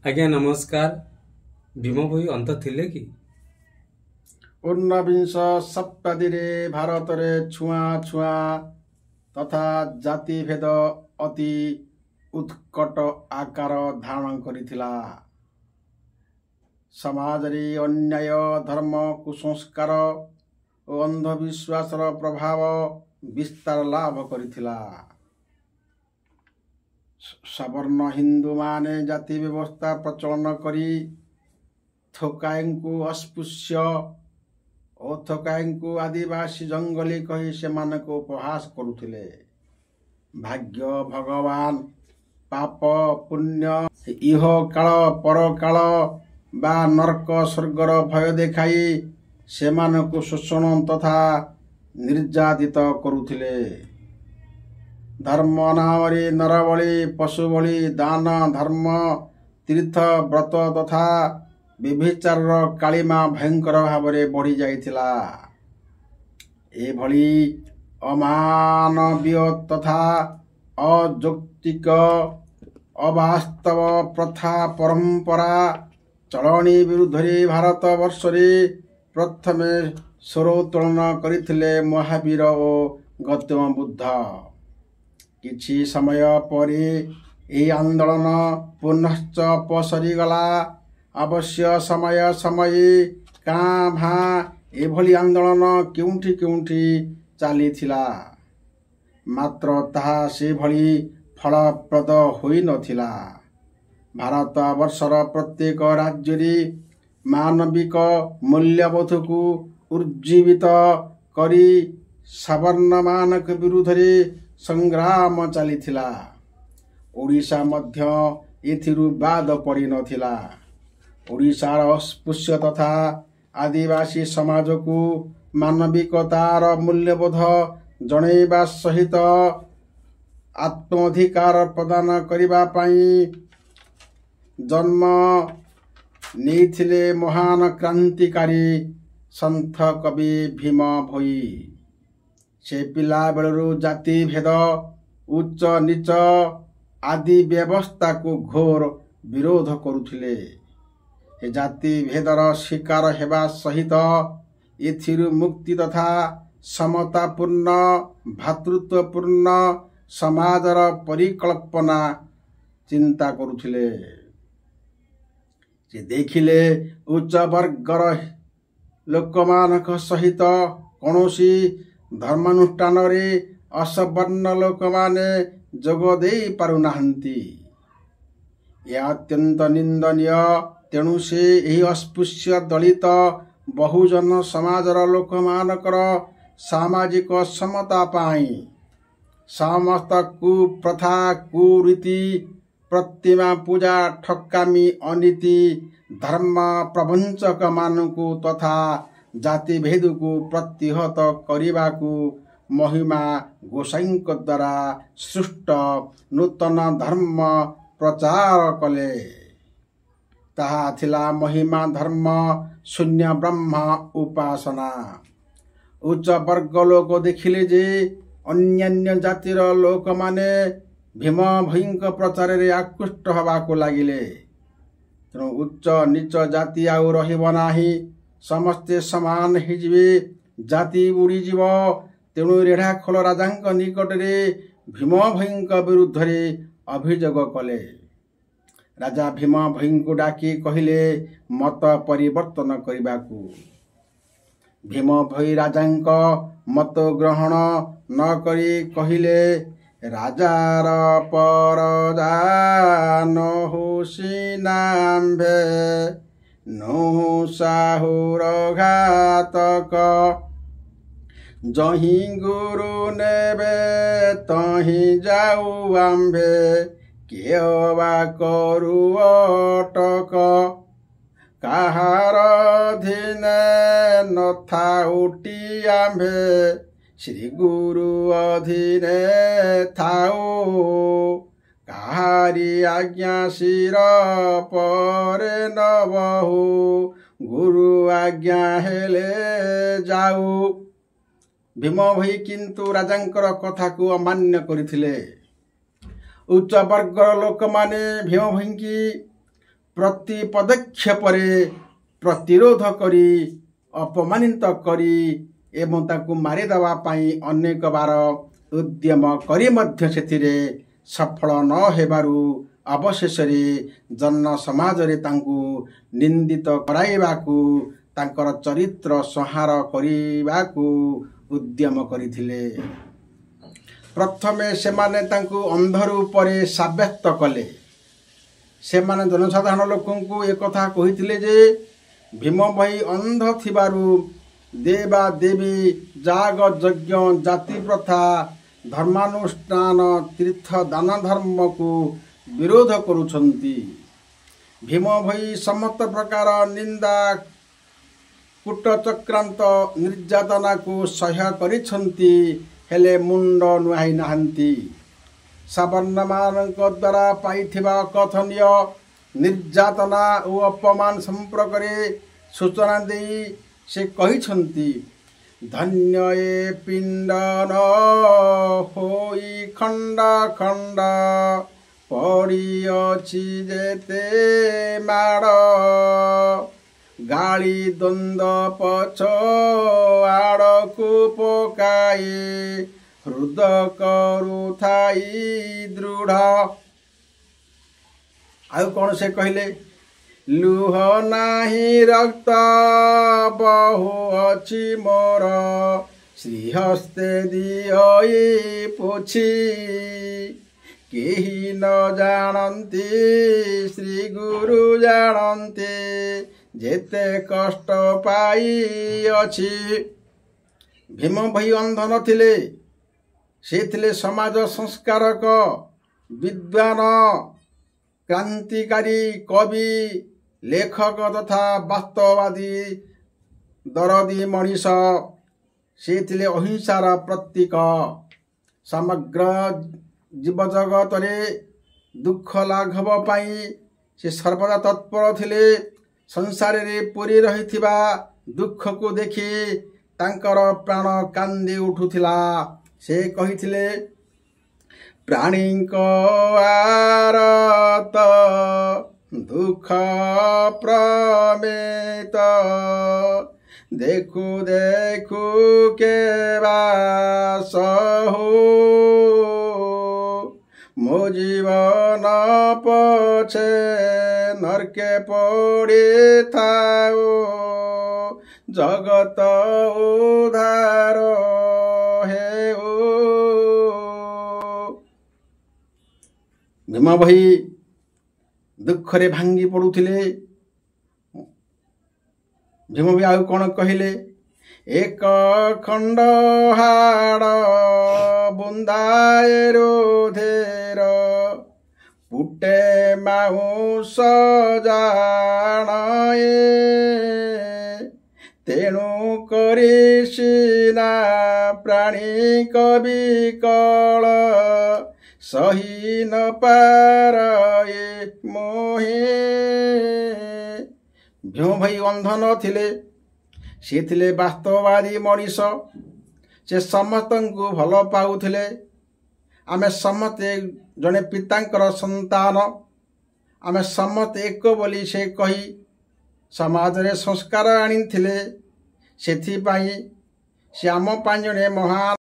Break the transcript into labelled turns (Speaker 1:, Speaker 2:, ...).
Speaker 1: आज्ञा नमस्कार। भीम भोई अंत थिले कि
Speaker 2: ऊनविंश शताब्दी भारत में छुआ छुआ तथा जातिभेद अति उत्कट आकार धारण करिथिला। समाज रे अन्याय धर्म कुसंस्कार और अंधविश्वास प्रभाव विस्तार लाभ करिथिला। सवर्ण हिंदू माने जाति व्यवस्था प्रचलन करी थोकाईंकु अस्पृश्य और थोकाईंकु आदिवासी जंगली कही से मानको उपहास करुथिले। भाग्य भगवान पाप पुण्य इह काल पर काल बा नरक स्वर्गर भय देखाई से मानको शोषण तथा निर्यातित करुथिले। धर्म नामरे नरबली पशुबली दान धर्म तीर्थ व्रत तथा विभिचार कालिमा भयंकर भाव में बढ़ी जाइथिला। एभली अमानवीय तथा अयौक्तिक अवास्तव प्रथा परंपरा चलनी विरुद्ध भारत वर्ष प्रथम स्वरोत्तोलन करथिले महावीर और गौतम बुद्ध। किछि समय परे यह आंदोलन पुनश्च पसरी गला। अवश्य समय समय काँ भाँ एभली आंदोलन केउठी केउठी चलीथिला, मात्र ताहा से भली फलप्रद होई नथिला। भारत वर्षर प्रत्येक राज्य रे मानविक मूल्यबोध को उज्जीवित करी सवर्ण मानक विरुद्ध रे संग्राम चलीथिला। ओडिशा मध्य एथिरु बाद पड़ी नथिला। ओडिशार अस्पृश्य तथा आदिवासी समाज को मानविकतार मूल्यबोध जणैबा सहित आत्माधिकार प्रदान करिबा पई जन्म नेथिले महान क्रांतिकारी संत कवि भीम भोई। से पिला बेलरू जाति भेद उच्च नीच आदि व्यवस्था को घोर विरोध करुथिले। ए जाति भेदर शिकार हेबा सहित एथिरु मुक्ति तथा समतापूर्ण भातृत्वपूर्ण समाजर परिकल्पना चिंता करुथिले। से देखिले उच्च वर्गर लोकमानक सहित कौनसी धर्मानुष्ठान रे असवर्ण लोक माने जोग दे पारु नाहंती। यह अत्यंत निंदनीय। तेणु से यही अस्पृश्य दलित बहुजन समाजर लोक मानकर सामाजिक समता पाई समस्त कुप्रथा कुरीति प्रतिमा पूजा ठक्कामी अनीति धर्म प्रवंचक मानकु तथा जाति भेद को प्रतिहत करने को महिमा गोसाईंक द्वारा सृष्ट नूतन धर्म प्रचार कले। ताहा थिला महिमा धर्म शून्य ब्रह्म उपासना। उच्च वर्ग लोक देखिले जे अन्यान्य जातिर लोक माने भीम भईंक प्रचार रे आकृष्ट हवा को लागिले। तेणु उच्च नीच जाति आउ रहिब नाही, समस्ते समान हिजिबे, जाति उड़ी जीव। तेणु रेढ़ाखोल राजांक निकट रे भीम भईंक विरुद्ध रे अभियोग कले। राजा भीम भई को डाकी कहिले मत परिवर्तन करने। भीम भई राजांक मत ग्रहण न करी कहिले राजार परजा नहुसी नाम्भे नु साहुर घातक जही गुरु नेबे तही जाऊ आम्भे केवा करू अटक काहार धीने नथा उठी आम्भे श्री गुरु अधीने थाऊ काहारी आज्ञा शिर परे न बहु गुरु आज्ञा हेले जाऊ। भीम भई किंतु राजांकर कथा को अमान्य करथिले। उच्च वर्गर लोक माने भीम भई की ପ୍ରତି ପଦକ୍ଷେପରେ ପ୍ରତିରୋଧ କରି ଅପମାନିତ କରି ଏବଂ ତାଙ୍କୁ ମାରିଦେବା ପାଇଁ ଅନେକ ବାର ଉଦ୍ୟମ କରି ମଧ୍ୟ ସେଥିରେ ସଫଳ ନ ହେବାରୁ ଅବଶେଷରେ ଜନ ସମାଜରେ ତାଙ୍କୁ ନିନ୍ଦିତ କରାଇବାକୁ ତାଙ୍କର ଚରିତ୍ର ସଂହାର କରିବାକୁ ଉଦ୍ୟମ କରିଥିଲେ। ପ୍ରଥମେ ସେମାନେ ତାଙ୍କୁ ଅନ୍ଧ ରୂପରେ ସାବ୍ୟସ୍ତ କଲେ। ସେମାନେ ଜନସାଧାରଣ ଲୋକଙ୍କୁ ଏକଥା କହିଥିଲେ ଯେ ଭୀମ ଭୋଇ ଅନ୍ଧ ଥିବାରୁ ଦେବା ଦେବୀ ଯାଗ ଯଜ୍ଞ ଜାତି ପ୍ରଥା ଧର୍ମାନୁଷ୍ଠାନ ତୀର୍ଥ ଦାନ ଧର୍ମକୁ ବିରୋଧ କରୁଛନ୍ତି। ଭୀମ ଭୋଇ ସମସ୍ତ ପ୍ରକାର ନିନ୍ଦା କୂଟଚକ୍ରାନ୍ତ ନିର୍ଯାତନାକୁ ସହ୍ୟ କରିଛନ୍ତି, ହେଲେ ମୁଣ୍ଡ ନୁଆଇ ନାହାନ୍ତି। ସବର୍ଣ୍ଣମାନଙ୍କ ଦ୍ୱାରା ପାଇଥିବା ଅକଥନୀୟ ନିର୍ଯାତନା ଓ ଅପମାନ ସମ୍ପର୍କରେ ସୂଚନା ଦେଇ ସେ କହିଛନ୍ତି, ଧନ୍ୟ ଏ ପିଣ୍ଡ ନ ହୋଇ ଖଣ୍ଡ ଖଣ୍ଡ ପଡ଼ିଅଛି ଯେତେ ମାଡ଼, ଗାଳି ଦ୍ୱନ୍ଦ୍ୱ ପଛ ଆଡ଼କୁ ପକାଇ ହୃଦ କରୁଥାଇ ଦୃଢ଼। ଆଉ କ'ଣ ସେ କହିଲେ, ଲୁହ ନାହିଁ ରକ୍ତ ବହୁ ଅଛି ମୋର, ଶ୍ରୀହସ୍ତେ ଦିଅଇ ପୋଛି, କେହି ନ ଜାଣନ୍ତି ଶ୍ରୀ ଗୁରୁ ଜାଣନ୍ତି, ଯେତେ କଷ୍ଟ ପାଇଅଛି। ଭୀମ ଭୋଇ ଅନ୍ଧ ନଥିଲେ, ସେ ଥିଲେ ସମାଜ ସଂସ୍କାରକ, ବିଦ୍ୱାନ, କ୍ରାନ୍ତିକାରୀ, କବି, ଲେଖକ ତଥା ବାସ୍ତବବାଦୀ ଦରଦୀ ମଣିଷ। ସେ ଥିଲେ ଅହିଂସାର ପ୍ରତୀକ। ସମଗ୍ର ଜୀବଜଗତରେ ଦୁଃଖ ଲାଘବ ପାଇଁ ସେ ସର୍ବଦା ତତ୍ପର ଥିଲେ। ସଂସାରରେ ପୂରି ରହିଥିବା ଦୁଃଖକୁ ଦେଖି ତାଙ୍କର ପ୍ରାଣ କାନ୍ଦି ଉଠୁଥିଲା। ସେ କହିଥିଲେ, ପ୍ରାଣୀଙ୍କ ଆରତ ଦୁଃଖ ପ୍ରମେତ, ଦେଖୁ ଦେଖୁ କେବା ସହୁ, ମୋ ଜୀବନ ପଛେ ନର୍କେ ପଡ଼ିଥାଉ, ଜଗତ ଉଦ୍ଧାର ହେଉ। ଭୀମ ଭୋଇ ଦୁଃଖରେ ଭାଙ୍ଗି ପଡ଼ୁଥିଲେ। ଭୀମ ଭୋଇ ଆଉ କ'ଣ କହିଲେ, ଏକ ଖଣ୍ଡ ହାଡ଼ ବୁନ୍ଦାଏ ରୋଧେର, ପୁଟେ ମାଉଁସ ଜାଣଏ, ତେଣୁ କରି ସିନା ପ୍ରାଣୀ କବି କଳ, ସହି ନ ପାରେ ମୋହି। ଭୀମ ଭୋଇ ଅନ୍ଧ ନଥିଲେ, ସେ ଥିଲେ ବାସ୍ତବବାଦୀ ମଣିଷ। ସେ ସମସ୍ତଙ୍କୁ ଭଲ ପାଉଥିଲେ। ଆମେ ସମସ୍ତେ ଜଣେ ପିତାଙ୍କର ସନ୍ତାନ, ଆମେ ସମସ୍ତେ ଏକ ବୋଲି ସେ କହି ସମାଜରେ ସଂସ୍କାର ଆଣିଥିଲେ। ସେଥିପାଇଁ ସେ ଆମ ପାଇଁ ଜଣେ ମହାନ